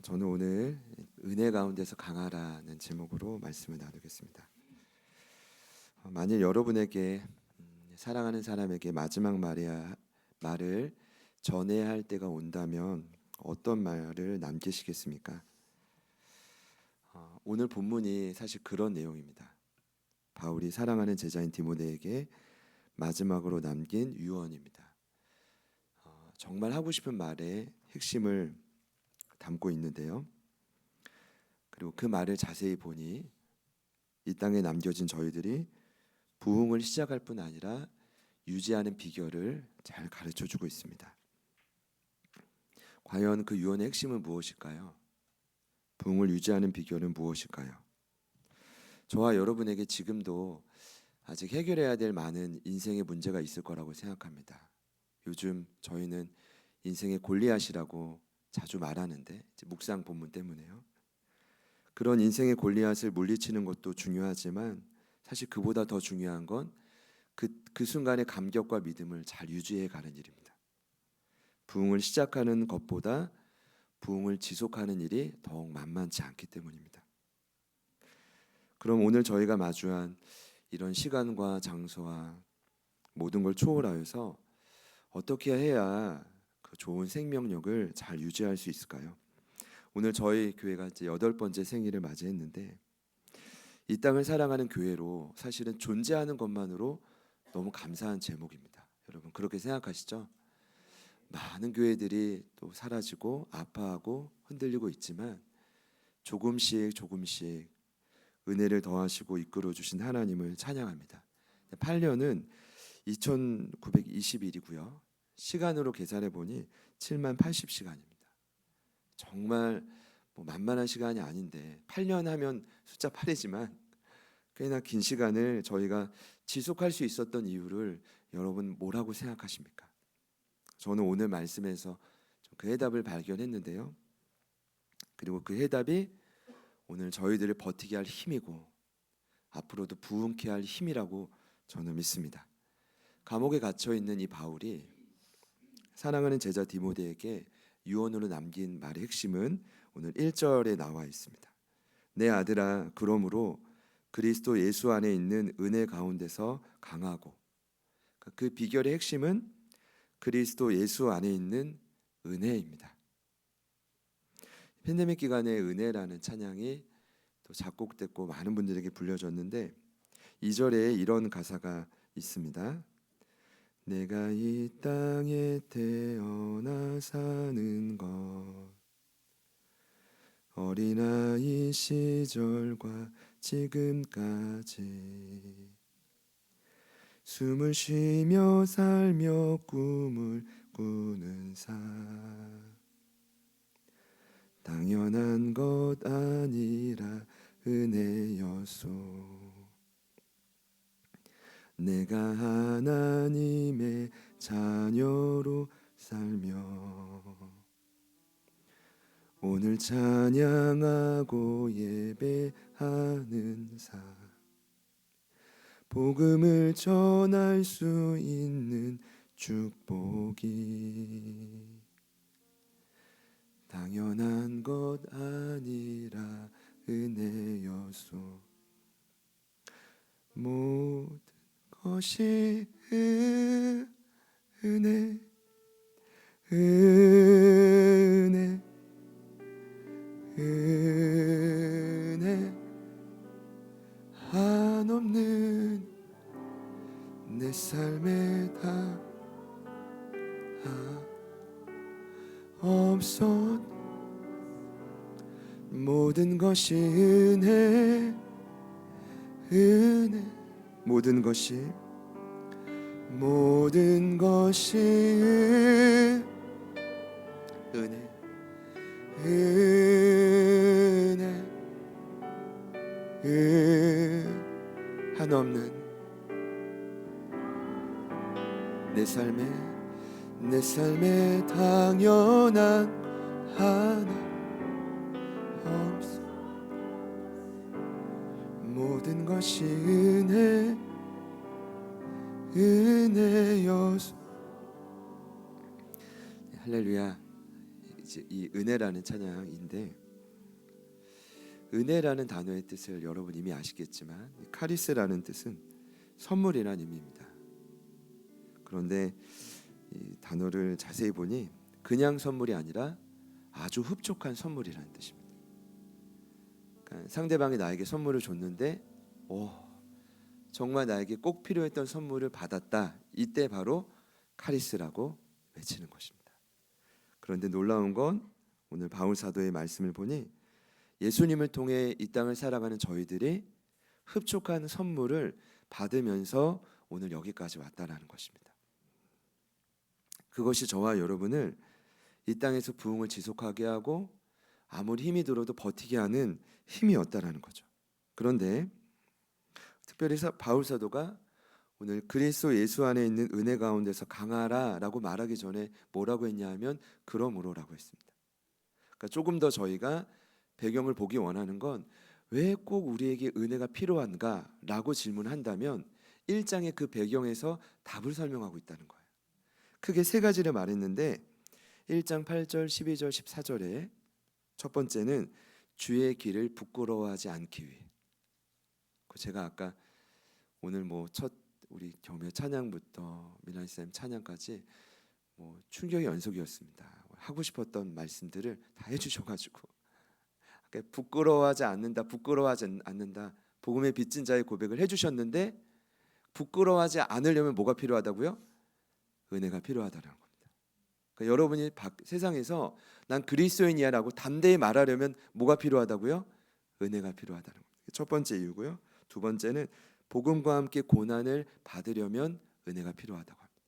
저는 오늘 은혜 가운데서 강하라는 제목으로 말씀을 나누겠습니다. 만일 여러분에게 사랑하는 사람에게 마지막 말을 전해야 할 때가 온다면 어떤 말을 남기시겠습니까? 오늘 본문이 사실 그런 내용입니다. 바울이 사랑하는 제자인 디모데에게 마지막으로 남긴 유언입니다. 정말 하고 싶은 말의 핵심을 담고 있는데요. 그리고 그 말을 자세히 보니 이 땅에 남겨진 저희들이 부흥을 시작할 뿐 아니라 유지하는 비결을 잘 가르쳐주고 있습니다. 과연 그 유언의 핵심은 무엇일까요? 부흥을 유지하는 비결은 무엇일까요? 저와 여러분에게 지금도 아직 해결해야 될 많은 인생의 문제가 있을 거라고 생각합니다. 요즘 저희는 인생의 골리앗이라고 자주 말하는데 묵상 본문 때문에요. 그런 인생의 골리앗을 물리치는 것도 중요하지만 사실 그보다 더 중요한 건 그 순간의 감격과 믿음을 잘 유지해 가는 일입니다. 부흥을 시작하는 것보다 부흥을 지속하는 일이 더욱 만만치 않기 때문입니다. 그럼 오늘 저희가 마주한 이런 시간과 장소와 모든 걸 초월하여서 어떻게 해야 그 좋은 생명력을 잘 유지할 수 있을까요? 오늘 저희 교회가 이제 8번째 생일을 맞이했는데 이 땅을 사랑하는 교회로 사실은 존재하는 것만으로 너무 감사한 제목입니다. 여러분 그렇게 생각하시죠? 많은 교회들이 또 사라지고 아파하고 흔들리고 있지만 조금씩 은혜를 더하시고 이끌어 주신 하나님을 찬양합니다. 8년은 2920일이고요. 시간으로 계산해 보니 7만 80시간입니다. 정말 만만한 시간이 아닌데 8년 하면 숫자 8이지만 꽤나 긴 시간을 저희가 지속할 수 있었던 이유를 여러분 뭐라고 생각하십니까? 저는 오늘 말씀에서 그 해답을 발견했는데요. 그리고 그 해답이 오늘 저희들을 버티게 할 힘이고 앞으로도 부흥케 할 힘이라고 저는 믿습니다. 감옥에 갇혀 있는 이 바울이 사랑하는 제자 디모데에게 유언으로 남긴 말의 핵심은 오늘 1절에 나와 있습니다. 내 아들아, 그러므로 그리스도 예수 안에 있는 은혜 가운데서 강하고, 그 비결의 핵심은 그리스도 예수 안에 있는 은혜입니다. 팬데믹 기간에 은혜라는 찬양이 또 작곡됐고 많은 분들에게 불려졌는데 2절에 이런 가사가 있습니다. 내가 이 땅에 태어나 사는 것 어린아이 시절과 지금까지 숨을 쉬며 살며 꿈을 꾸는 삶 당연한 것 아니라 은혜였소. 내가 하나님의 자녀로 살며 오늘 찬양하고 예배하는 삶 복음을 전할 수 있는 축복이 당연한 것 아니라 은혜였소. 모든 것이 은혜 한없는 내 삶에 다 없었 모든 것이 은혜 모든 것이 은혜 한없는 내 삶에 당연한 하나 없어 모든 것이 은혜여서 할렐루야. 이제 이 은혜라는 찬양인데, 은혜라는 단어의 뜻을 여러분 이미 아시겠지만 카리스라는 뜻은 선물이라는 의미입니다. 그런데 이 단어를 자세히 보니 그냥 선물이 아니라 아주 흡족한 선물이라는 뜻입니다. 그러니까 상대방이 나에게 선물을 줬는데 정말 나에게 꼭 필요했던 선물을 받았다. 이때 바로 카리스라고 외치는 것입니다. 그런데 놀라운 건 오늘 바울 사도의 말씀을 보니 예수님을 통해 이 땅을 살아가는 저희들이 흡족한 선물을 받으면서 오늘 여기까지 왔다라는 것입니다. 그것이 저와 여러분을 이 땅에서 부흥을 지속하게 하고 아무리 힘이 들어도 버티게 하는 힘이었다라는 거죠. 그런데 특별히 바울 사도가 오늘 그리스도 예수 안에 있는 은혜 가운데서 강하라라고 말하기 전에 뭐라고 했냐 하면 그러므로라고 했습니다. 그러니까 조금 더 저희가 배경을 보기 원하는 건 왜 꼭 우리에게 은혜가 필요한가라고 질문한다면 1장의 그 배경에서 답을 설명하고 있다는 거예요. 크게 세 가지를 말했는데 1장 8절, 12절, 14절에 첫 번째는 주의 길을 부끄러워하지 않기 위해. 제가 아까 오늘 첫 우리 경배 찬양부터 미나리쌤 찬양까지 충격의 연속이었습니다. 하고 싶었던 말씀들을 다 해주셔가지고 부끄러워하지 않는다, 부끄러워하지 않는다. 복음의 빚진 자의 고백을 해주셨는데 부끄러워하지 않으려면 뭐가 필요하다고요? 은혜가 필요하다는 겁니다. 그러니까 여러분이 세상에서 난 그리스도인이야라고 담대히 말하려면 뭐가 필요하다고요? 은혜가 필요하다는 겁니다. 첫 번째 이유고요. 두 번째는 복음과 함께 고난을 받으려면 은혜가 필요하다고 합니다.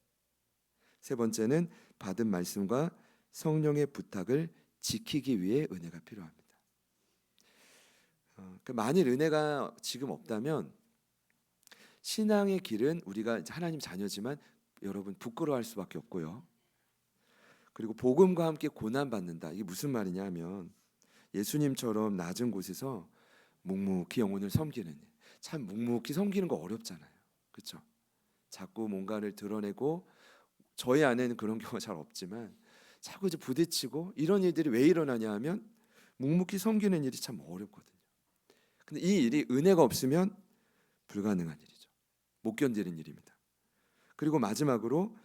세 번째는 받은 말씀과 성령의 부탁을 지키기 위해 은혜가 필요합니다. 만일 은혜가 지금 없다면 신앙의 길은 우리가 하나님 자녀지만 여러분 부끄러워할 수밖에 없고요. 그리고 복음과 함께 고난받는다. 이게 무슨 말이냐 하면 예수님처럼 낮은 곳에서 묵묵히 영혼을 섬기는 일. 참 묵묵히 섬기는 거 어렵잖아요. 그렇죠? 자꾸 뭔가를 드러내고 저희 안에는 그런 경우가 잘 없지만 자꾸 이제 부딪히고 이런 일들이 왜 일어나냐 하면 묵묵히 섬기는 일이 참 어렵거든요. 근데 이 일이 은혜가 없으면 불가능한 일이죠. 못 견디는 일입니다. 그리고 마지막으로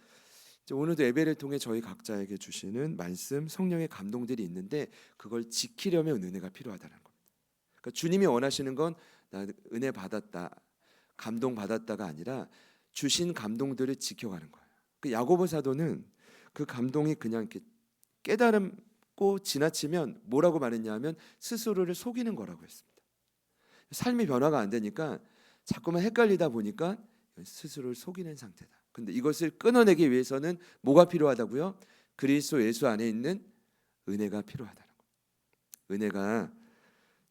오늘도 예배를 통해 저희 각자에게 주시는 말씀, 성령의 감동들이 있는데 그걸 지키려면 은혜가 필요하다는 겁니다. 그러니까 주님이 원하시는 건 나 은혜 받았다, 감동 받았다가 아니라 주신 감동들을 지켜가는 거예요. 그 야고보 사도는 그 감동이 그냥 이렇게 깨달음고 지나치면 뭐라고 말했냐면 스스로를 속이는 거라고 했습니다. 삶이 변화가 안 되니까 자꾸만 헷갈리다 보니까 스스로를 속이는 상태다. 근데 이것을 끊어내기 위해서는 뭐가 필요하다고요? 그리스도 예수 안에 있는 은혜가 필요하다는 거예요. 은혜가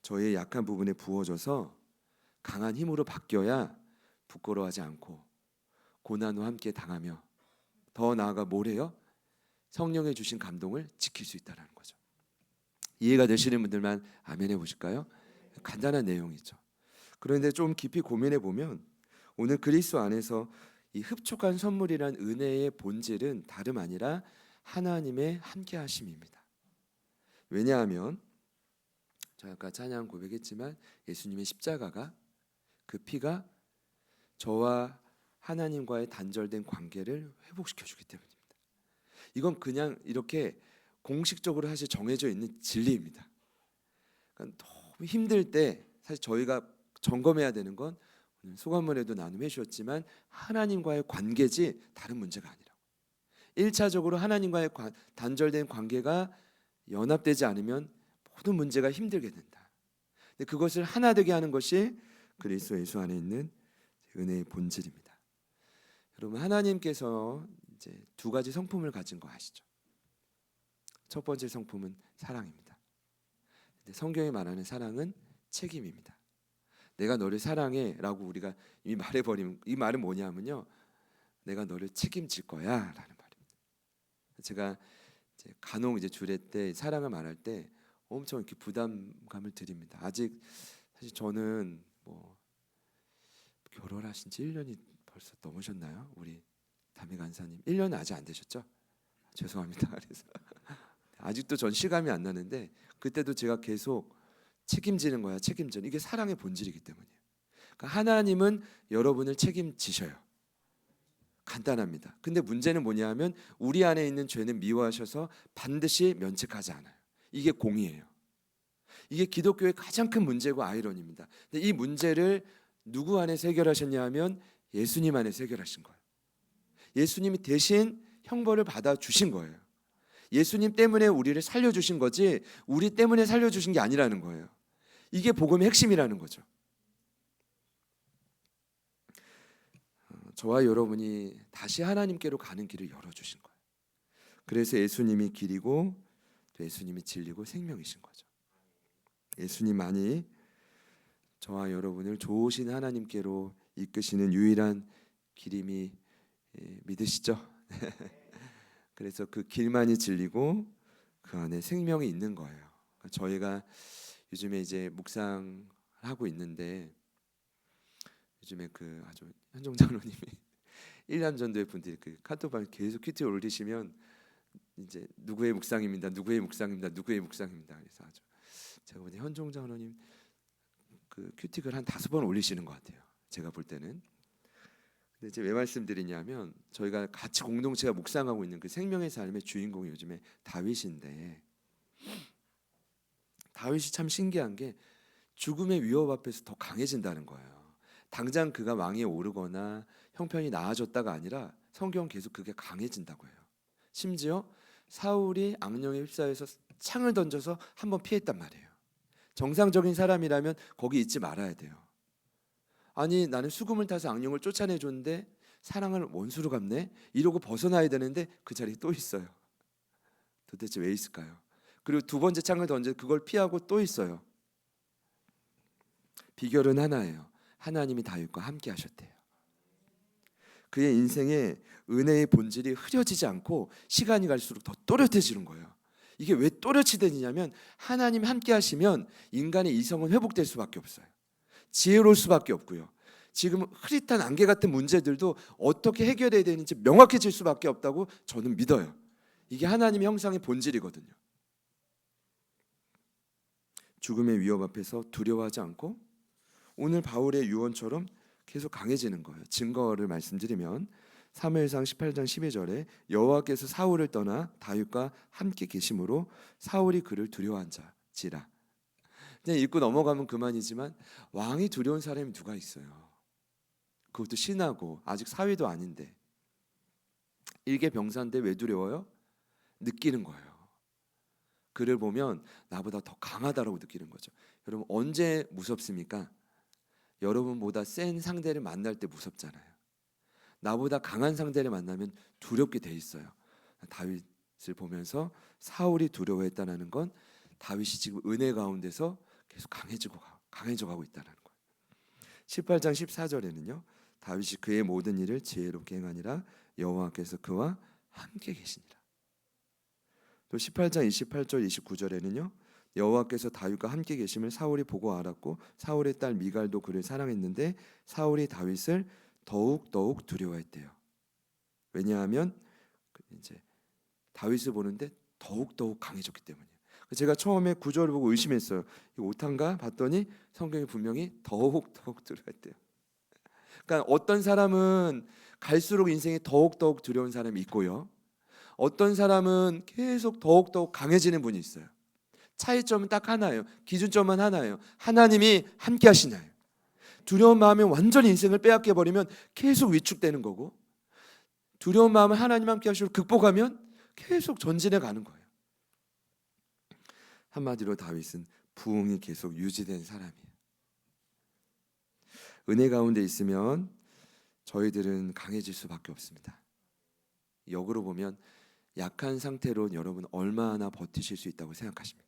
저의 약한 부분에 부어져서 강한 힘으로 바뀌어야 부끄러워하지 않고 고난과 함께 당하며 더 나아가 뭐래요? 성령의 주신 감동을 지킬 수 있다는 거죠. 이해가 되시는 분들만 아멘 해보실까요? 간단한 내용이죠. 그런데 좀 깊이 고민해 보면 오늘 그리스도 안에서 이 흡족한 선물이란 은혜의 본질은 다름 아니라 하나님의 함께하심입니다. 왜냐하면 저 아까 찬양 고백했지만 예수님의 십자가가 그 피가 저와 하나님과의 단절된 관계를 회복시켜주기 때문입니다. 이건 그냥 이렇게 공식적으로 사실 정해져 있는 진리입니다. 그러니까 너무 힘들 때 사실 저희가 점검해야 되는 건 소감문에도 나눔해 주셨지만 하나님과의 관계지 다른 문제가 아니라고. 1차적으로 하나님과의 단절된 관계가 연합되지 않으면 모든 문제가 힘들게 된다. 근데 그것을 하나 되게 하는 것이 그리스도 예수 안에 있는 은혜의 본질입니다. 여러분 하나님께서 이제 두 가지 성품을 가진 거 아시죠? 첫 번째 성품은 사랑입니다. 근데 성경이 말하는 사랑은 책임입니다. 내가 너를 사랑해라고 우리가 이미 말해버리면 이 말은 뭐냐면요, 내가 너를 책임질 거야라는 말입니다. 제가 이제 간혹 이제 주례 때 사랑을 말할 때 엄청 이렇게 부담감을 드립니다. 아직 사실 저는 결혼하신 지 1년이 벌써 넘으셨나요? 우리 담임 간사님 1년은 아직 안 되셨죠? 죄송합니다. 그래서 아직도 전 실감이 안 나는데 그때도 제가 계속 책임지는 거야. 책임지는. 이게 사랑의 본질이기 때문이에요. 그러니까 하나님은 여러분을 책임지셔요. 간단합니다. 근데 문제는 뭐냐면 우리 안에 있는 죄는 미워하셔서 반드시 면책하지 않아요. 이게 공의예요. 이게 기독교의 가장 큰 문제고 아이러니입니다. 근데 이 문제를 누구 안에서 해결하셨냐 하면 예수님 안에서 해결하신 거예요. 예수님이 대신 형벌을 받아 주신 거예요. 예수님 때문에 우리를 살려주신 거지 우리 때문에 살려주신 게 아니라는 거예요. 이게 복음의 핵심이라는 거죠. 저와 여러분이 다시 하나님께로 가는 길을 열어주신 거예요. 그래서 예수님이 길이고 또 예수님이 진리고 생명이신 거죠. 예수님만이 저와 여러분을 좋으신 하나님께로 이끄시는 유일한 길임이 믿으시죠? 그래서 그 길만이 진리고 그 안에 생명이 있는 거예요. 저희가 요즘에 이제 묵상하고 있는데 요즘에 그 아주 현종 장로님이 1년 전도에 분들이 그 카톡방에 계속 큐티 올리시면 이제 누구의 묵상입니다, 누구의 묵상입니다, 누구의 묵상입니다. 그래서 아주 제가 보니 현종 장로님 그 큐티글 한 5번 올리시는 것 같아요. 제가 볼 때는. 근데 이제 왜 말씀드리냐면 저희가 같이 공동체가 묵상하고 있는 그 생명의 삶의 주인공이 요즘에 다윗인데 다윗이 참 신기한 게 죽음의 위협 앞에서 더 강해진다는 거예요. 당장 그가 왕위에 오르거나 형편이 나아졌다가 아니라 성경 계속 그게 강해진다고 해요. 심지어 사울이 악령에 휩싸여서 창을 던져서 한번 피했단 말이에요. 정상적인 사람이라면 거기 있지 말아야 돼요. 아니 나는 수금을 타서 악령을 쫓아내줬는데 사랑을 원수로 갚네? 이러고 벗어나야 되는데 그 자리에 또 있어요. 도대체 왜 있을까요? 그리고 두 번째 창을 던져 그걸 피하고 또 있어요. 비결은 하나예요. 하나님이 다윗과 함께 하셨대요. 그의 인생에 은혜의 본질이 흐려지지 않고 시간이 갈수록 더 또렷해지는 거예요. 이게 왜 또렷해지냐면 하나님 함께 하시면 인간의 이성은 회복될 수밖에 없어요. 지혜로울 수밖에 없고요. 지금 흐릿한 안개 같은 문제들도 어떻게 해결해야 되는지 명확해질 수밖에 없다고 저는 믿어요. 이게 하나님의 형상의 본질이거든요. 죽음의 위협 앞에서 두려워하지 않고 오늘 바울의 유언처럼 계속 강해지는 거예요. 증거를 말씀드리면 사무엘상 18장 12절에 여호와께서 사울을 떠나 다윗과 함께 계심으로 사울이 그를 두려워한 자지라. 그냥 읽고 넘어가면 그만이지만 왕이 두려운 사람이 누가 있어요? 그것도 신하고 아직 사위도 아닌데 일개병사인데 왜 두려워요? 느끼는 거예요. 그를 보면 나보다 더 강하다라고 느끼는 거죠. 여러분 언제 무섭습니까? 여러분보다 센 상대를 만날 때 무섭잖아요. 나보다 강한 상대를 만나면 두렵게 돼 있어요. 다윗을 보면서 사울이 두려워했다는 건 다윗이 지금 은혜 가운데서 계속 강해져 가고 있다는 거예요. 18장 14절에는요. 다윗이 그의 모든 일을 지혜롭게 행하니라 여호와께서 그와 함께 계시니라. 또 18장 28절 29절에는요. 여호와께서 다윗과 함께 계심을 사울이 보고 알았고 사울의 딸 미갈도 그를 사랑했는데 사울이 다윗을 더욱 두려워했대요. 왜냐하면 이제 다윗을 보는데 더욱 강해졌기 때문이에요. 제가 처음에 구절을 보고 의심했어요. 이 오탄가 봤더니 성경이 분명히 더욱 두려워했대요. 그러니까 어떤 사람은 갈수록 인생이 더욱 두려운 사람이 있고요. 어떤 사람은 계속 더욱 강해지는 분이 있어요. 차이점은 딱 하나예요. 기준점은 하나예요. 하나님이 함께 하시나요? 두려운 마음에 완전히 인생을 빼앗겨 버리면 계속 위축되는 거고 두려운 마음을 하나님 함께 하시고 극복하면 계속 전진해 가는 거예요. 한마디로 다윗은 부흥이 계속 유지된 사람이에요. 은혜 가운데 있으면 저희들은 강해질 수밖에 없습니다. 역으로 보면 약한 상태로 여러분 얼마나 버티실 수 있다고 생각하십니까?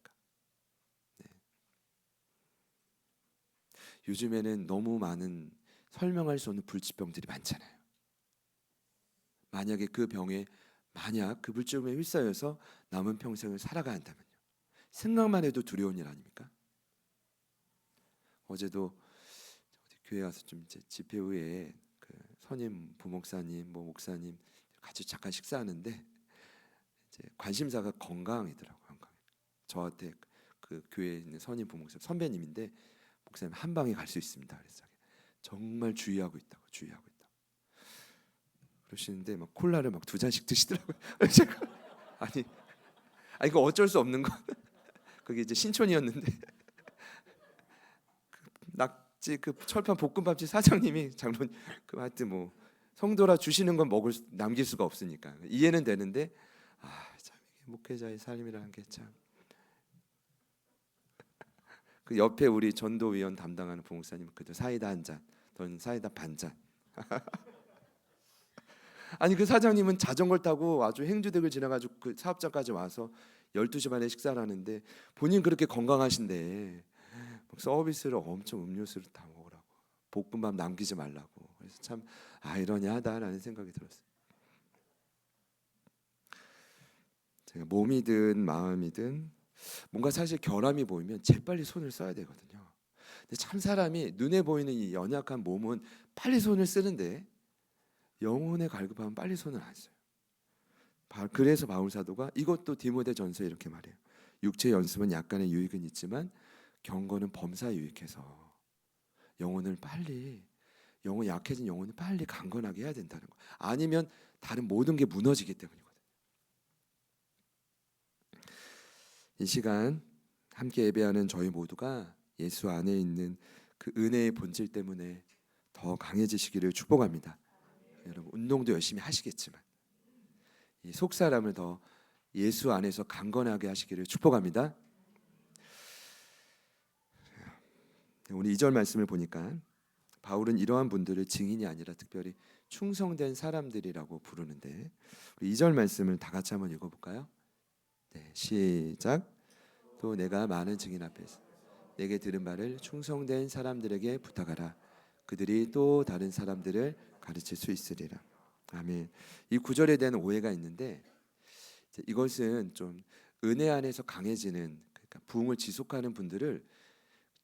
요즘에는 너무 많은 설명할 수 없는 불치병들이 많잖아요. 만약에 그 병에 만약 그 불치병에 휩싸여서 남은 평생을 살아가야 한다면요. 생각만 해도 두려운 일 아닙니까? 어제도 교회 가서 좀 이제 집회 후에 그 선임 부목사님, 목사님 같이 잠깐 식사하는데 이제 관심사가 건강이더라고요. 저한테 그 교회에 있는 선임 부목사님 선배님인데 목사님 한 방에 갈 수 있습니다. 그래서 정말 주의하고 있다고 그러시는데 막 콜라를 막 2잔씩 드시더라고요. 제가 아니 이거 어쩔 수 없는 거. 그게 이제 신촌이었는데 낙지 그 철판 볶음밥집 사장님이 장로님 그 하여튼 뭐 성도라 주시는 건 남길 수가 없으니까 이해는 되는데 참 이게 목회자의 삶이라는 게 참. 그 옆에 우리 전도위원 담당하는 부목사님 그저 사이다 한 잔, 전 사이다 반 잔. 아니 그 사장님은 자전거를 타고 아주 행주댁을 지나가지고 그 사업장까지 와서 12시 반에 식사를 하는데 본인 그렇게 건강하신데 서비스를 엄청 음료수를 다 먹으라고 볶음밥 남기지 말라고. 그래서 참 아이러니하다라는 생각이 들었어요. 제가 몸이든 마음이든 뭔가 사실 결함이 보이면 재빨리 손을 써야 되거든요. 근데 참 사람이 눈에 보이는 이 연약한 몸은 빨리 손을 쓰는데 영혼의 갈급함은 빨리 손을 안 써요. 그래서 바울 사도가 이것도 디모데전서에 이렇게 말해요. 육체 연습은 약간의 유익은 있지만 경건은 범사에 유익해서 영혼 약해진 영혼을 빨리 강건하게 해야 된다는 거. 아니면 다른 모든 게 무너지기 때문이거든요. 이 시간 함께 예배하는 저희 모두가 예수 안에 있는 그 은혜의 본질 때문에 더 강해지시기를 축복합니다. 여러분 운동도 열심히 하시겠지만 이 속사람을 더 예수 안에서 강건하게 하시기를 축복합니다. 오늘 2절 말씀을 보니까 바울은 이러한 분들을 증인이 아니라 특별히 충성된 사람들이라고 부르는데 우리 2절 말씀을 다 같이 한번 읽어볼까요? 네, 시작. 또 내가 많은 증인 앞에서 내게 들은 바를 충성된 사람들에게 부탁하라. 그들이 또 다른 사람들을 가르칠 수 있으리라. 아멘. 이 구절에 대한 오해가 있는데 이것은 좀 은혜 안에서 강해지는 그러니까 부흥을 지속하는 분들을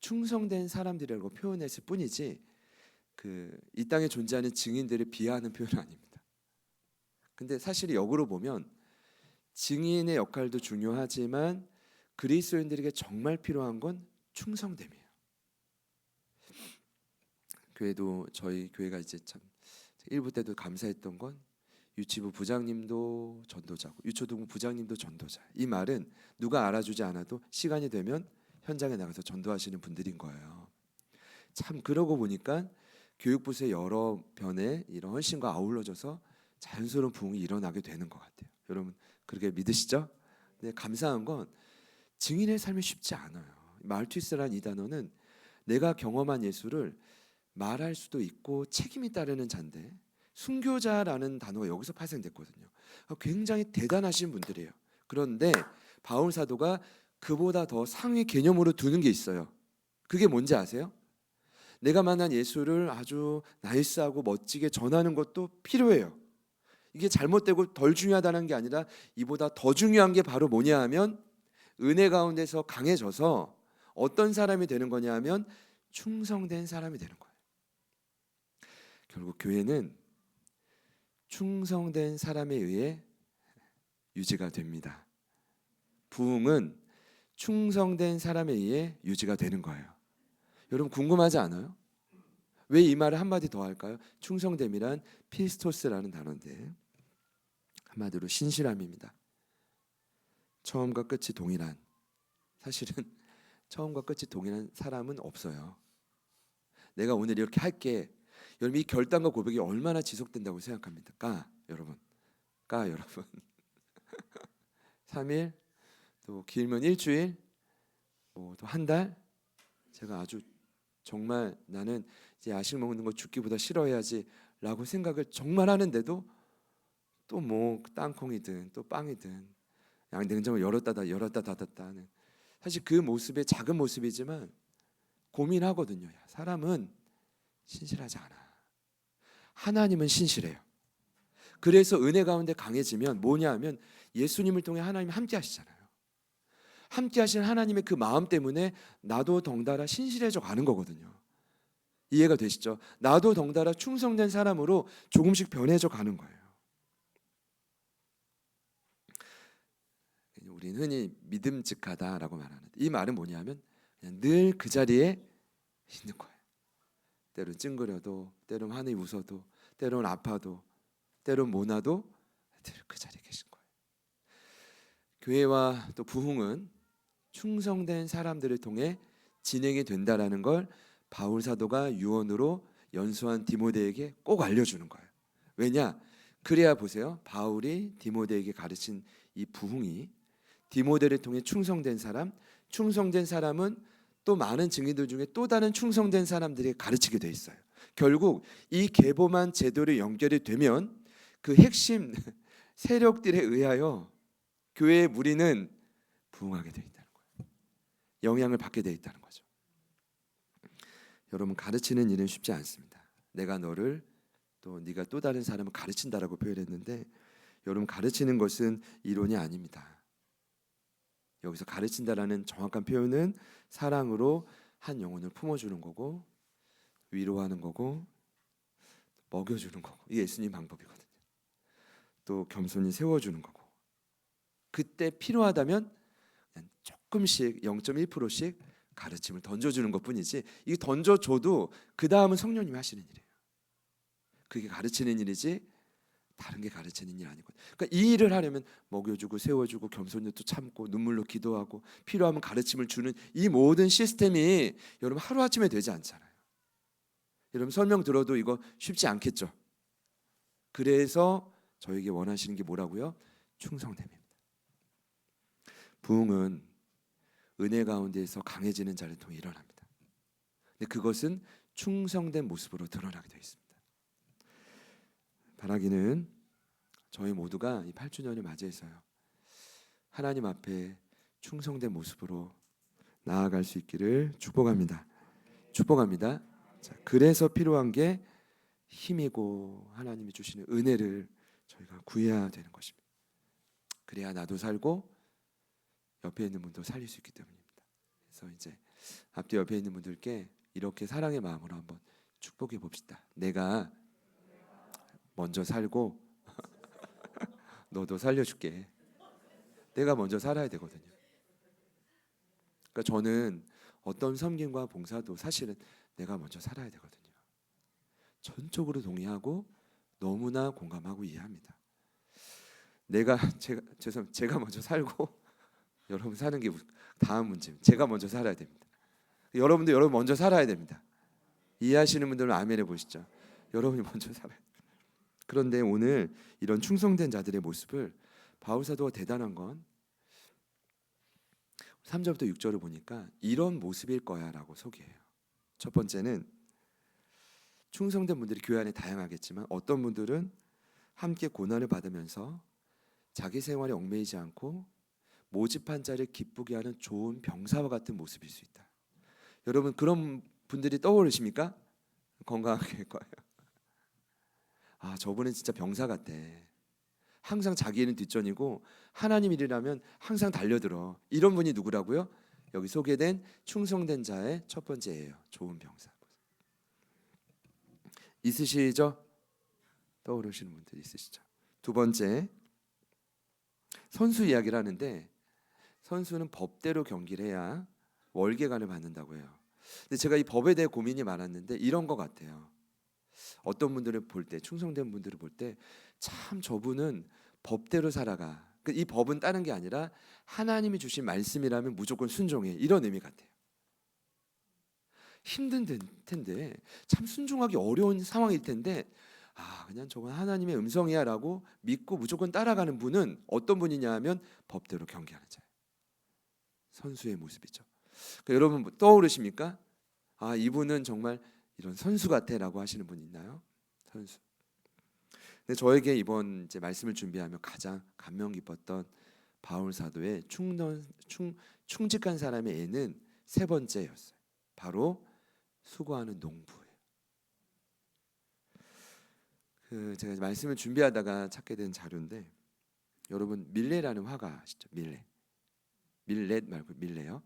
충성된 사람들이라고 표현했을 뿐이지 이 땅에 존재하는 증인들을 비하하는 표현은 아닙니다. 근데 사실 역으로 보면 증인의 역할도 중요하지만 그리스도인들에게 정말 필요한 건 충성됨이에요. 교회도 저희 교회가 이제 참 1부 때도 감사했던 건 유치부 부장님도 전도자고 유초동 부장님도 전도자. 이 말은 누가 알아주지 않아도 시간이 되면 현장에 나가서 전도하시는 분들인 거예요. 참 그러고 보니까 교육부의 여러 변의 이런 헌신과 아울러져서 자연스러운 부흥이 일어나게 되는 것 같아요. 여러분 그렇게 믿으시죠? 근데 감사한 건 증인의 삶이 쉽지 않아요. 말투스라는 이 단어는 내가 경험한 예수를 말할 수도 있고 책임이 따르는 자인데 순교자라는 단어가 여기서 파생됐거든요. 굉장히 대단하신 분들이에요. 그런데 바울 사도가 그보다 더 상위 개념으로 두는 게 있어요. 그게 뭔지 아세요? 내가 만난 예수를 아주 나이스하고 멋지게 전하는 것도 필요해요. 이게 잘못되고 덜 중요하다는 게 아니라 이보다 더 중요한 게 바로 뭐냐 하면 은혜 가운데서 강해져서 어떤 사람이 되는 거냐 하면 충성된 사람이 되는 거예요. 결국 교회는 충성된 사람에 의해 유지가 됩니다. 부흥은 충성된 사람에 의해 유지가 되는 거예요. 여러분 궁금하지 않아요? 왜 이 말을 한마디 더 할까요? 충성됨이란 피스토스라는 단어인데 한마디로 신실함입니다. 처음과 끝이 동일한, 사실은 처음과 끝이 동일한 사람은 없어요. 내가 오늘 이렇게 할게. 여러분 이 결단과 고백이 얼마나 지속된다고 생각합니까? 여러분 3일 또 길면 일주일 뭐 또 한 달. 제가 아주 정말 나는 이제 야식 먹는 거 죽기보다 싫어해야지 라고 생각을 정말 하는데도 또 뭐 땅콩이든 또 빵이든 양 냉장고 열었다 닫았다 하는 사실 그 모습의 작은 모습이지만 고민하거든요. 사람은 신실하지 않아. 하나님은 신실해요. 그래서 은혜 가운데 강해지면 뭐냐 하면 예수님을 통해 하나님이 함께 하시잖아요. 함께 하시는 하나님의 그 마음 때문에 나도 덩달아 신실해져 가는 거거든요. 이해가 되시죠? 나도 덩달아 충성된 사람으로 조금씩 변해져 가는 거예요. 우리는 흔히 믿음직하다라고 말하는데 이 말은 뭐냐면 그냥 늘 그 자리에 있는 거예요. 때론 찡그려도, 때론 환히 웃어도, 때론 아파도, 때론 모나도 늘 그 자리에 계신 거예요. 교회와 또 부흥은 충성된 사람들을 통해 진행이 된다라는 걸 바울 사도가 유언으로 연수한 디모데에게 꼭 알려주는 거예요. 왜냐? 그래야 보세요. 바울이 디모데에게 가르친 이 부흥이 디모데를 통해 충성된 사람, 충성된 사람은 또 많은 증인들 중에 또 다른 충성된 사람들이 가르치게 돼 있어요. 결국 이 계보만 제도로 연결이 되면 그 핵심 세력들에 의하여 교회의 무리는 부흥하게 돼 있다는 거예요. 영향을 받게 돼 있다는 거죠. 여러분, 가르치는 일은 쉽지 않습니다. 내가 너를 또 네가 또 다른 사람을 가르친다라고 표현했는데 여러분, 가르치는 것은 이론이 아닙니다. 여기서 가르친다라는 정확한 표현은 사랑으로 한 영혼을 품어주는 거고 위로하는 거고 먹여주는 거고 이게 예수님 방법이거든요. 또 겸손히 세워주는 거고 그때 필요하다면 그냥 조금씩 0.1%씩 가르침을 던져주는 것뿐이지 이게 던져줘도 그 다음은 성령님이 하시는 일이에요. 그게 가르치는 일이지 다른 게 가르치는 일 아니거든요. 그러니까 이 일을 하려면 먹여주고 세워주고 겸손히 또 참고 눈물로 기도하고 필요하면 가르침을 주는 이 모든 시스템이 여러분 하루아침에 되지 않잖아요. 여러분 설명 들어도 이거 쉽지 않겠죠. 그래서 저에게 원하시는 게 뭐라고요? 충성됨입니다. 부흥은 은혜 가운데에서 강해지는 자를 통해 일어납니다. 근데 그것은 충성된 모습으로 드러나게 되어 있습니다. 바라기는 저희 모두가 이 8주년을 맞이해서요 하나님 앞에 충성된 모습으로 나아갈 수 있기를 축복합니다. 축복합니다. 자, 그래서 필요한 게 힘이고 하나님이 주시는 은혜를 저희가 구해야 되는 것입니다. 그래야 나도 살고 옆에 있는 분도 살릴 수 있기 때문입니다. 그래서 이제 앞뒤 옆에 있는 분들께 이렇게 사랑의 마음으로 한번 축복해 봅시다. 내가 먼저 살고 너도 살려줄게. 내가 먼저 살아야 되거든요. 그러니까 저는 어떤 섬김과 봉사도 사실은 내가 먼저 살아야 되거든요. 전적으로 동의하고 너무나 공감하고 이해합니다. 제가 먼저 살고 여러분 사는 게 다음 문제입니다. 제가 먼저 살아야 됩니다. 여러분도 여러분 먼저 살아야 됩니다. 이해하시는 분들은 아멘 해보시죠. 여러분이 먼저 살아야 됩니다. 그런데 오늘 이런 충성된 자들의 모습을 바울 사도가 대단한 건 3절부터 6절을 보니까 이런 모습일 거야 라고 소개해요. 첫 번째는 충성된 분들이 교회 안에 다양하겠지만 어떤 분들은 함께 고난을 받으면서 자기 생활에 얽매이지 않고 모집한 자를 기쁘게 하는 좋은 병사와 같은 모습일 수 있다. 여러분 그런 분들이 떠오르십니까? 건강하게 할 거예요. 아, 저분은 진짜 병사 같아. 항상 자기는 뒷전이고 하나님 일이라면 항상 달려들어. 이런 분이 누구라고요? 여기 소개된 충성된 자의 첫 번째예요. 좋은 병사. 있으시죠? 떠오르시는 분들 있으시죠? 두 번째, 선수 이야기를 하는데 선수는 법대로 경기를 해야 월계관을 받는다고 해요. 근데 제가 이 법에 대해 고민이 많았는데 이런 것 같아요. 어떤 분들을 볼 때, 충성된 분들을 볼 때 참 저분은 법대로 살아가. 이 법은 다른 게 아니라 하나님이 주신 말씀이라면 무조건 순종해. 이런 의미 같아요. 힘든 텐데 참 순종하기 어려운 상황일 텐데 그냥 저건 하나님의 음성이야라고 믿고 무조건 따라가는 분은 어떤 분이냐 하면 법대로 경계하는 자예요. 선수의 모습이죠. 그러니까 여러분 떠오르십니까? 이분은 정말 이런 선수 같아라고 하시는 분 있나요? 선수. 근데 저에게 이번 이제 말씀을 준비하며 가장 감명 깊었던 바울 사도의 충직한 사람의 애는 세 번째였어요. 바로 수고하는 농부예요. 제가 말씀을 준비하다가 찾게 된 자료인데 여러분 밀레라는 화가 아시죠? 밀렛 말고 밀레요.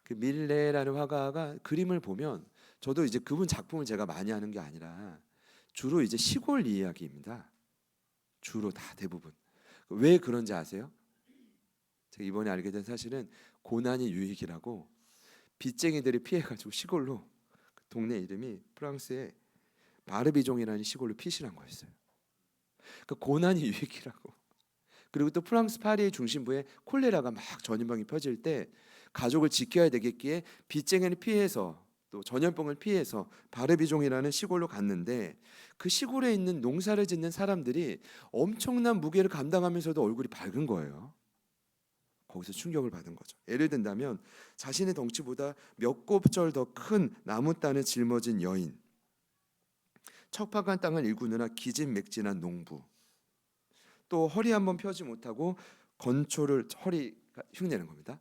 그 밀레라는 화가가 그림을 보면 저도 이제 그분 작품을 제가 많이 하는 게 아니라 주로 이제 시골 이야기입니다. 주로 다 대부분. 왜 그런지 아세요? 제가 이번에 알게 된 사실은 고난이 유익이라고 빚쟁이들이 피해가지고 시골로 그 동네 이름이 프랑스의 마르비종이라는 시골로 피신한 거였어요. 그 고난이 유익이라고. 그리고 또 프랑스 파리의 중심부에 콜레라가 막 전염병이 퍼질 때 가족을 지켜야 되겠기에 빚쟁이를 피해서 또 전염병을 피해서 바르비종이라는 시골로 갔는데 그 시골에 있는 농사를 짓는 사람들이 엄청난 무게를 감당하면서도 얼굴이 밝은 거예요. 거기서 충격을 받은 거죠. 예를 든다면 자신의 덩치보다 몇 곱절 더 큰 나무 단을 짊어진 여인, 척박한 땅을 일구느라 기진맥진한 농부, 또 허리 한번 펴지 못하고 건초를 허리가 흉내는 겁니다.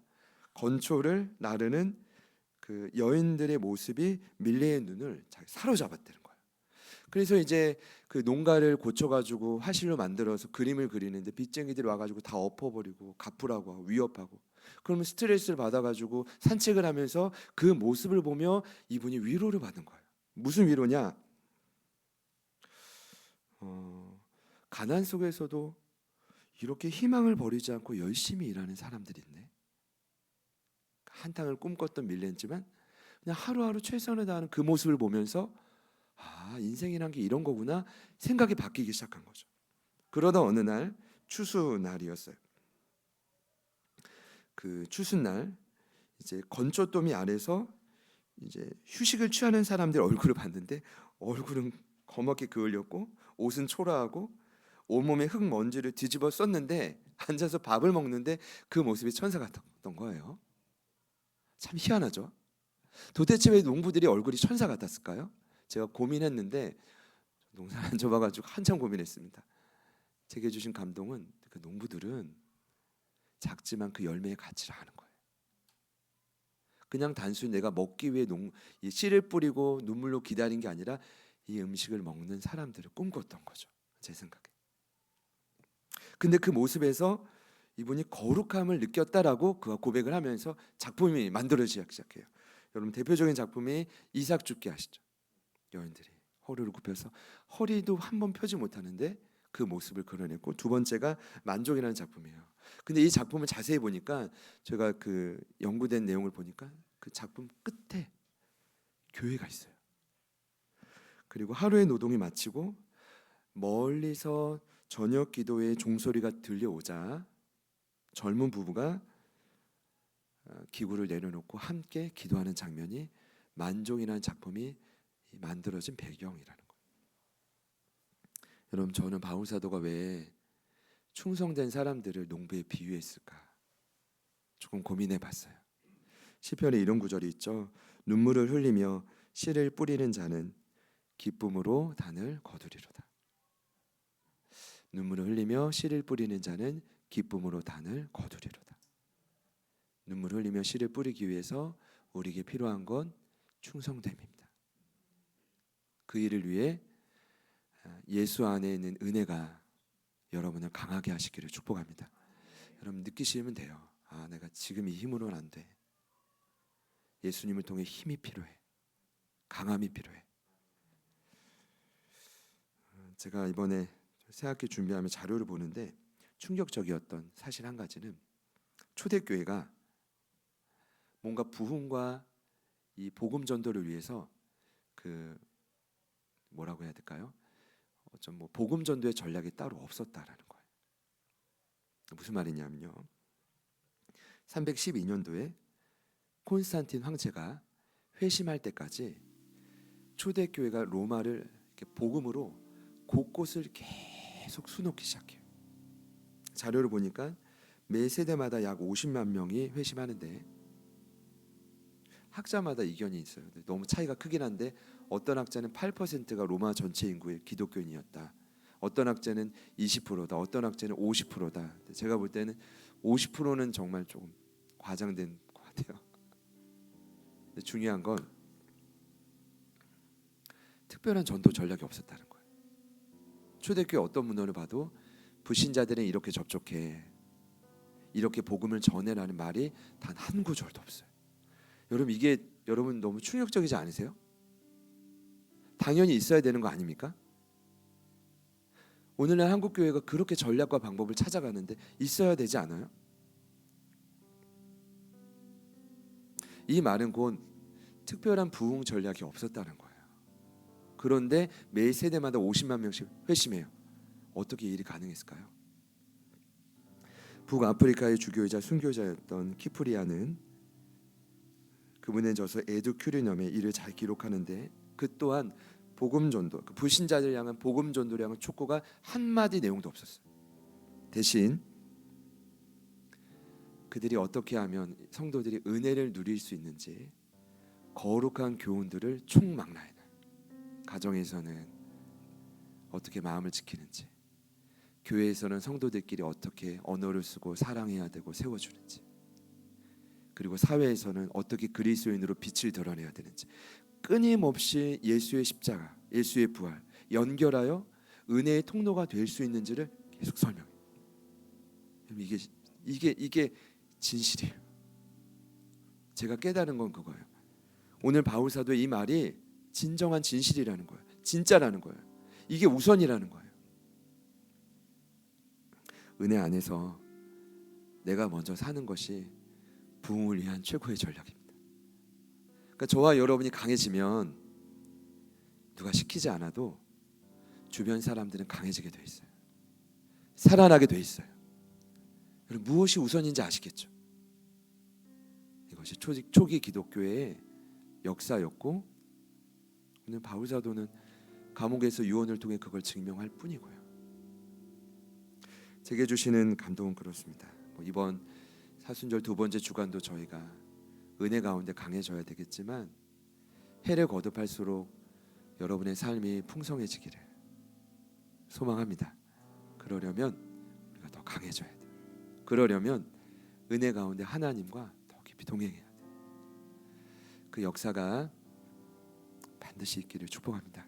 건초를 나르는 그 여인들의 모습이 밀레의 눈을 사로잡았다는 거예요. 그래서 이제 그 농가를 고쳐가지고 화실로 만들어서 그림을 그리는데 빚쟁이들이 와가지고 다 엎어버리고 갚으라고 하고 위협하고 그러면 스트레스를 받아가지고 산책을 하면서 그 모습을 보며 이분이 위로를 받은 거예요. 무슨 위로냐? 가난 속에서도 이렇게 희망을 버리지 않고 열심히 일하는 사람들이 있네. 한탕을 꿈꿨던 밀레지만 그냥 하루하루 최선을 다하는 그 모습을 보면서 아, 인생이란 게 이런 거구나 생각이 바뀌기 시작한 거죠. 그러다 어느 날 추수날이었어요. 그 추수날 이제 건초더미 아래서 이제 휴식을 취하는 사람들 얼굴을 봤는데 얼굴은 검게 그을렸고 옷은 초라하고 온몸에 흙먼지를 뒤집어 썼는데 앉아서 밥을 먹는데 그 모습이 천사 같았던 거예요. 참 희한하죠. 도대체 왜 농부들이 얼굴이 천사 같았을까요? 제가 고민했는데 농사를 안 줘봐가지고 한참 고민했습니다. 제게 주신 감동은 그 농부들은 작지만 그 열매의 가치를 아는 거예요. 그냥 단순히 내가 먹기 위해 이 씨를 뿌리고 눈물로 기다린 게 아니라 이 음식을 먹는 사람들을 꿈꿨던 거죠. 제 생각에. 근데 그 모습에서 이분이 거룩함을 느꼈다라고 그가 고백을 하면서 작품이 만들어지기 시작해요. 여러분 대표적인 작품이 이삭 죽게 아시죠? 여인들이 허리를 굽혀서 허리도 한 번 펴지 못하는데 그 모습을 그려냈고 두 번째가 만족이라는 작품이에요. 근데 이 작품을 자세히 보니까 제가 그 연구된 내용을 보니까 그 작품 끝에 교회가 있어요. 그리고 하루의 노동이 마치고 멀리서 저녁 기도의 종소리가 들려오자 젊은 부부가 기구를 내려놓고 함께 기도하는 장면이 만종이라는 작품이 만들어진 배경이라는 거예요. 여러분 저는 바울 사도가 왜 충성된 사람들을 농부에 비유했을까 조금 고민해 봤어요. 시편에 이런 구절이 있죠. 눈물을 흘리며 씨를 뿌리는 자는 기쁨으로 단을 거두리로다. 눈물을 흘리며 씨를 뿌리는 자는 기쁨으로 단을 거두리로다. 눈물을 흘리며 씨를 뿌리기 위해서 우리에게 필요한 건 충성됨입니다. 그 일을 위해 예수 안에 있는 은혜가 여러분을 강하게 하시기를 축복합니다. 여러분 느끼시면 돼요. 아, 내가 지금 이 힘으로는 안 돼. 예수님을 통해 힘이 필요해. 강함이 필요해. 제가 이번에 새학기 준비하며 자료를 보는데 충격적이었던 사실 한 가지는 초대교회가 뭔가 부흥과 이 복음 전도를 위해서 그 뭐라고 해야 될까요? 좀 뭐 복음 전도의 전략이 따로 없었다라는 거예요. 무슨 말이냐면요. 312년도에 콘스탄틴 황제가 회심할 때까지 초대교회가 로마를 이렇게 복음으로 곳곳을 계속 수놓기 시작해요. 자료를 보니까 매 세대마다 약 50만 명이 회심하는데 학자마다 이견이 있어요. 너무 차이가 크긴 한데 어떤 학자는 8%가 로마 전체 인구의 기독교인이었다. 어떤 학자는 20%다. 어떤 학자는 50%다. 제가 볼 때는 50%는 정말 조금 과장된 것 같아요. 근데 중요한 건 특별한 전도 전략이 없었다는 거예요. 초대교회 어떤 문헌을 봐도 불신자들은 이렇게 접촉해, 이렇게 복음을 전해라는 말이 단 한 구절도 없어요. 여러분 이게 여러분 너무 충격적이지 않으세요? 당연히 있어야 되는 거 아닙니까? 오늘날 한국 교회가 그렇게 전략과 방법을 찾아가는데 있어야 되지 않아요? 이 말은 곧 특별한 부흥 전략이 없었다는 거예요. 그런데 매 세대마다 50만 명씩 회심해요. 어떻게 이 일이 가능했을까요? 북아프리카의 주교이자 순교자였던 키프리아는 그분의 저서 에두 큐리넘의 일을 잘 기록하는데, 그 또한 복음 전도, 그 불신자들 향한 복음 전도를 향한 촉구가 한마디 내용도 없었어요. 대신 그들이 어떻게 하면 성도들이 은혜를 누릴 수 있는지 거룩한 교훈들을 총망라해요. 가정에서는 어떻게 마음을 지키는지, 교회에서는 성도들끼리 어떻게 언어를 쓰고 사랑해야 되고 세워주는지, 그리고 사회에서는 어떻게 그리스도인으로 빛을 드러내야 되는지 끊임없이 예수의 십자가, 예수의 부활 연결하여 은혜의 통로가 될 수 있는지를 계속 설명해요. 이게 진실이에요. 제가 깨달은 건 그거예요. 오늘 바울 사도의 이 말이 진정한 진실이라는 거예요. 진짜라는 거예요. 이게 우선이라는 거예요. 은혜 안에서 내가 먼저 사는 것이 부흥을 위한 최고의 전략입니다. 그러니까 저와 여러분이 강해지면 누가 시키지 않아도 주변 사람들은 강해지게 돼 있어요. 살아나게 돼 있어요. 여러분, 무엇이 우선인지 아시겠죠? 이것이 초기 기독교의 역사였고, 오늘 바울 사도는 감옥에서 유언을 통해 그걸 증명할 뿐이고요. 제게 주시는 감동은 그렇습니다. 이번 사순절 두 번째 주간도 저희가 은혜 가운데 강해져야 되겠지만, 해를 거듭할수록 여러분의 삶이 풍성해지기를 소망합니다. 그러려면 우리가 더 강해져야 돼요. 그러려면 은혜 가운데 하나님과 더 깊이 동행해야 돼요. 그 역사가 반드시 있기를 축복합니다.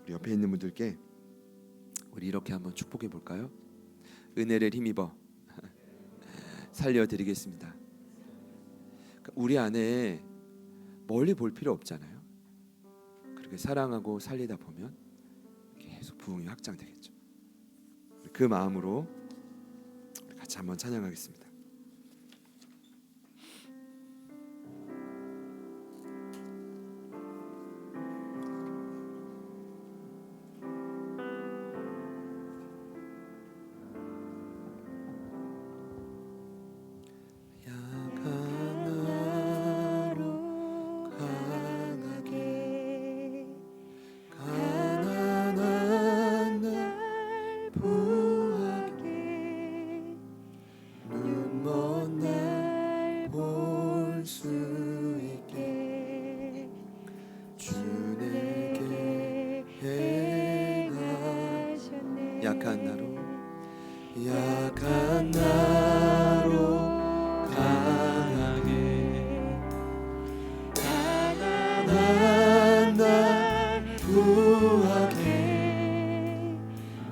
우리 옆에 있는 분들께 우리 이렇게 한번 축복해 볼까요? 은혜를 힘입어 살려드리겠습니다. 우리 안에 멀리 볼 필요 없잖아요. 그렇게 사랑하고 살리다 보면 계속 부흥이 확장되겠죠. 그 마음으로 같이 한번 찬양하겠습니다. 약한 나로 강하게 가난한 날 구하게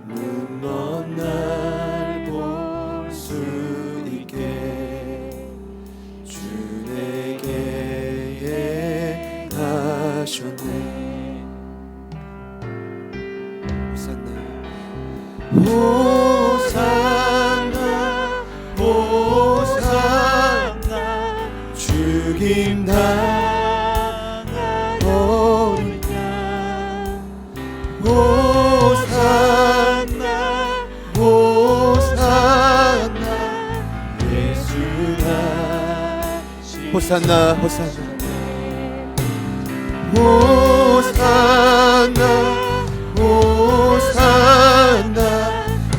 눈먼 날 볼 수 있게 주 내게 가셨네. 호산나 호산나 죽임 당하오리 호산나 호산나 예수가 호산나 호산나 호산나 호산나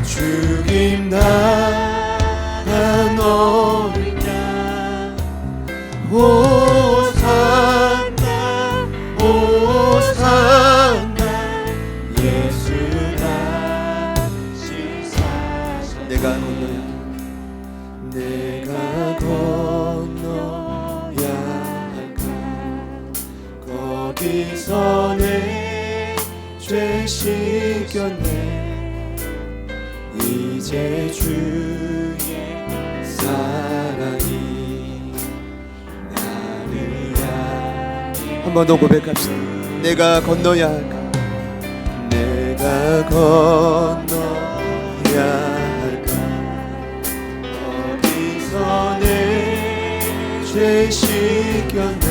죽임 당한 어린 양 호산나 호산나 예수가 시사하셨네. 내가 건너야 할까 거기서 내 죄 씻겼네. 이제 주의 사랑이 나를 향해 한 번 더 고백합시다. 내가 건너야 할까 내가 건너야 할까 거기서 내 죄 죄씻겼네.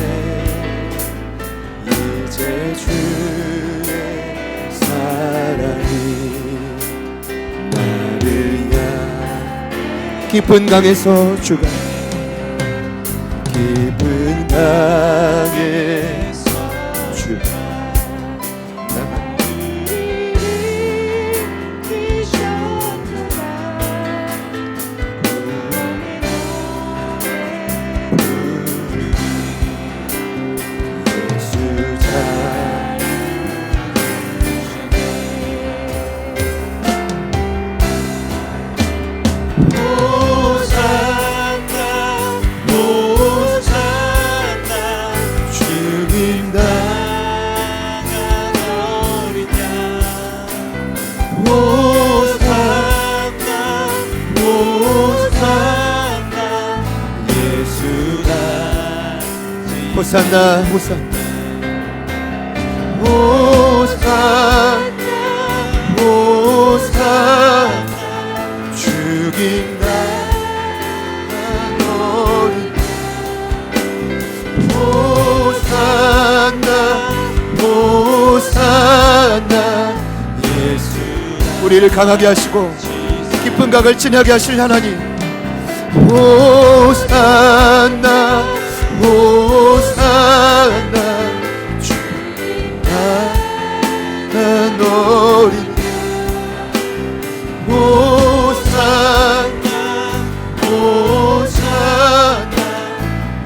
이제 주의 사랑이 나를 깊은 강에서 주가 깊은 강에서 주 호산나 호산나 호산나 호산나 죽인다 너를 호산나 호산나 예수. 우리를 강하게 하시고 깊은 강을 지나게 하실 하나님, 호산나 호산나 주나 너리 호산나 호산나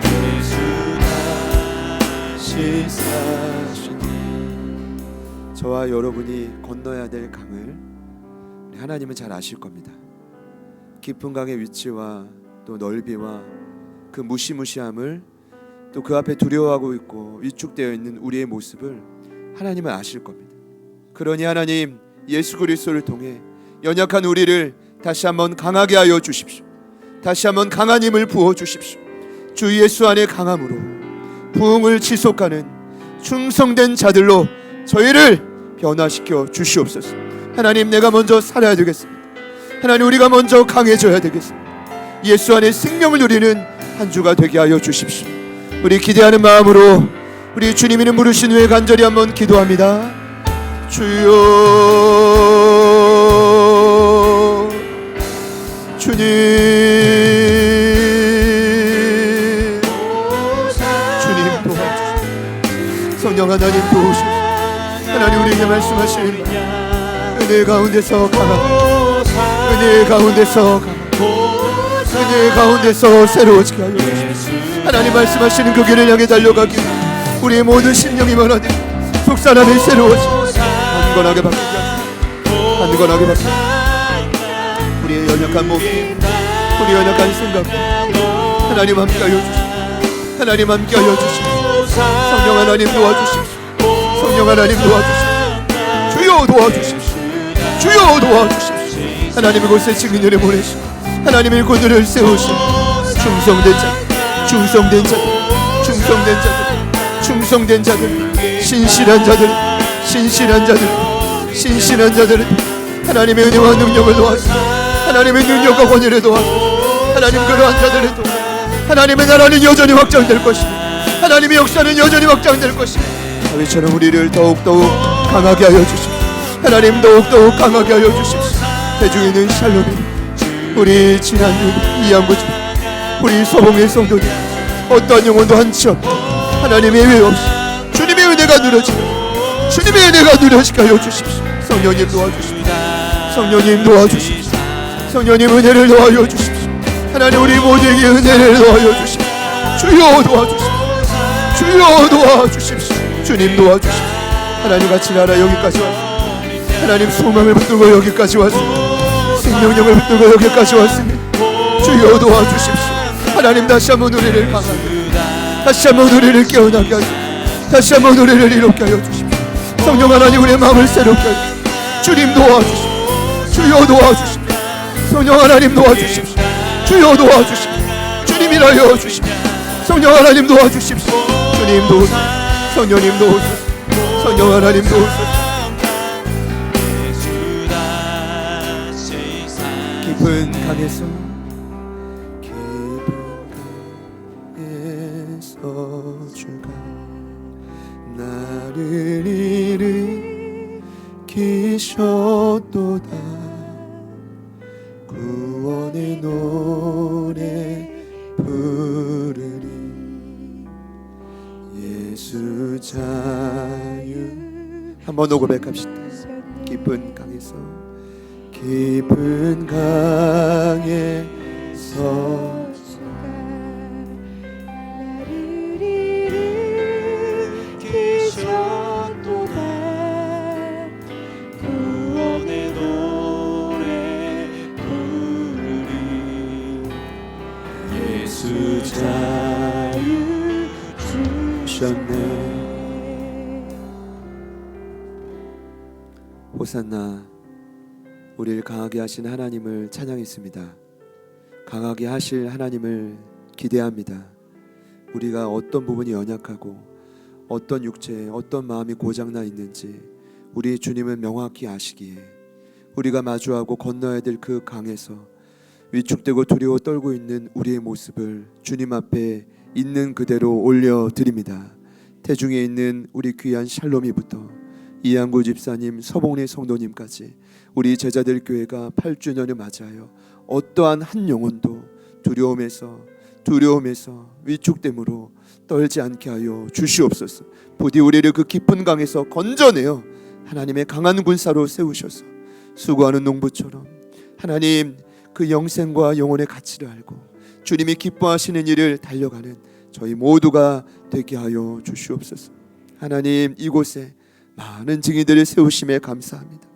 예수 다시 사시네. 저와 여러분이 건너야 될 강을 하나님은 잘 아실 겁니다. 깊은 강의 위치와 또 넓이와 그 무시무시함을, 또 그 앞에 두려워하고 있고 위축되어 있는 우리의 모습을 하나님은 아실 겁니다. 그러니 하나님, 예수 그리스도를 통해 연약한 우리를 다시 한번 강하게 하여 주십시오. 다시 한번 강한 힘을 부어 주십시오. 주 예수 안의 강함으로 부흥을 지속하는 충성된 자들로 저희를 변화시켜 주시옵소서. 하나님, 내가 먼저 살아야 되겠습니다. 하나님, 우리가 먼저 강해져야 되겠습니다. 예수 안에 생명을 누리는 한 주가 되게 하여 주십시오. 우리 기대하는 마음으로 우리 주님 이름 부르신 후에 간절히 한번 기도합니다. 주여, 주님, 주님 도와주시옵소서. 성령 하나님 도우시옵소서. 하나님, 우리에게 말씀하시는 은혜 가운데서 강하고, 은혜 가운데서 강하고, 은혜 가운데서 새로워지게 하여 주시옵소서. 하나님 말씀하시는 그 길을 향해 달려가기, 우리의 모든 심령이 변화되고 속사람이 새로워지고 한건하게 바뀌게 하소서. 한건하게 바뀌게 하소서. 우리의 연약한 몸, 우리의 연약한 생각, 하나님 함께하여 주시옵소서. 하나님 함께하여 주시옵소서. 성령 하나님 도와주십시오. 성령 하나님 도와주십시오. 주여 도와주십시오. 주여 도와주십시오. 하나님 이곳에 증인들을 보내시고 하나님의 일꾼들을 세우시고 충성된 자들, 충성된 자들, 충성된 자들, 충성된 자들, 신실한 자들, 신실한 자들, 신실한 자들, 하나님의 은혜와 능력을 도와주시고 하나님의 능력과 권위를 도와주시고 하나님 그러한 자들을 도와주시고 하나님의 나라는 여전히 확장될 것이고 하나님의 역사는 여전히 확장될 것이고 다윗처럼 우리를 더욱더욱 강하게 하여 주십시오. 하나님 더욱더욱 강하게 하여 주십시오. 대중에는 샬롬이 우리 지난주 이양구주 우리 소봉의 성도들 어떠한 영혼도 한치 없고 하나님의 예외 없이 주님의 은혜가 누려지고 주님의 은혜가 누려지게 하여 주십시오. 성령님 도와주십시오. 성령님 도와주십시오. 성령님 은혜를 도와여 주십시오. 하나님 우리 모두에게 은혜를 도와여 주십시오. 주여 도와주십시오. 주여 도와주십시오. 주님 도와주십시오. 하나님 같이 나라 여기까지 왔습니다. 하나님 소망을 붙들고 여기까지 왔습니다. 생명력을 붙들고 여기까지 왔습니다. 주여 도와주십시오. 하나님 다시 한번 우리를 강하게, 다시 한번 우리를 깨어나게 하시고 다시 한번 우리를 이롭게 하여 주십시오. 성령 하나님 우리의 마음을 새롭게 하여 주십시오. 주님 도와주십시오. 주여 도와주십시오. 성령 하나님 도와주십시오. 주여 도와주십시오. 주님이라 하여 주십시오. 성령 하나님 도와주십시오. 주님 도우소서. 성령님 도우소서. 성령 하나님 도우소서. 깊은 강에서 깊은 강에서 주셨도다. 구원의 노래 부르리. 예수 자유. 한번 더 고백합시다. 깊은 강에서 깊은 강에서 예수 자유 주셨네. 호산나. 우리를 강하게 하신 하나님을 찬양했습니다. 강하게 하실 하나님을 기대합니다. 우리가 어떤 부분이 연약하고 어떤 육체에 어떤 마음이 고장나 있는지 우리 주님은 명확히 아시기에 우리가 마주하고 건너야 될 그 강에서 위축되고 두려워 떨고 있는 우리의 모습을 주님 앞에 있는 그대로 올려드립니다. 태중에 있는 우리 귀한 샬롬이부터 이양구 집사님, 서봉리 성도님까지 우리 제자들 교회가 8주년을 맞이하여 어떠한 한 영혼도 두려움에서 위축됨으로 떨지 않게 하여 주시옵소서. 부디 우리를 그 깊은 강에서 건져내어 하나님의 강한 군사로 세우셔서 수고하는 농부처럼 하나님 그 영생과 영혼의 가치를 알고 주님이 기뻐하시는 일을 달려가는 저희 모두가 되게 하여 주시옵소서. 하나님, 이곳에 많은 증인들을 세우심에 감사합니다.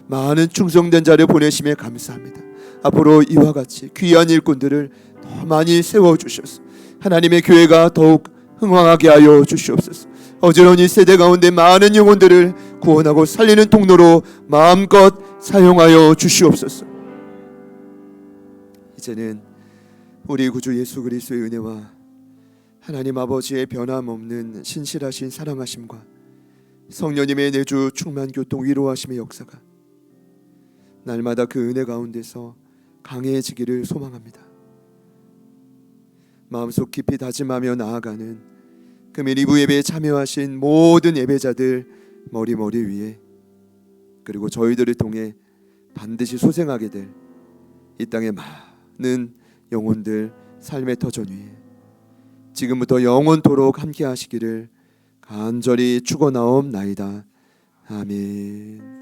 많은 충성된 자를 보내심에 감사합니다. 앞으로 이와 같이 귀한 일꾼들을 더 많이 세워주셔서 하나님의 교회가 더욱 흥왕하게 하여 주시옵소서. 어지러운 이 세대 가운데 많은 영혼들을 구원하고 살리는 통로로 마음껏 사용하여 주시옵소서. 이제는 우리 구주 예수 그리스도의 은혜와 하나님 아버지의 변함없는 신실하신 사랑하심과 성령님의 내주 충만 교통 위로하심의 역사가 날마다 그 은혜 가운데서 강해지기를 소망합니다. 마음속 깊이 다짐하며 나아가는 금일 2부 예배에 참여하신 모든 예배자들 머리 위에, 그리고 저희들을 통해 반드시 소생하게 될 이 땅의 많은 영혼들 삶의 터전 위에 지금부터 영원토록 함께 하시기를 간절히 축원하옵나이다. 아멘.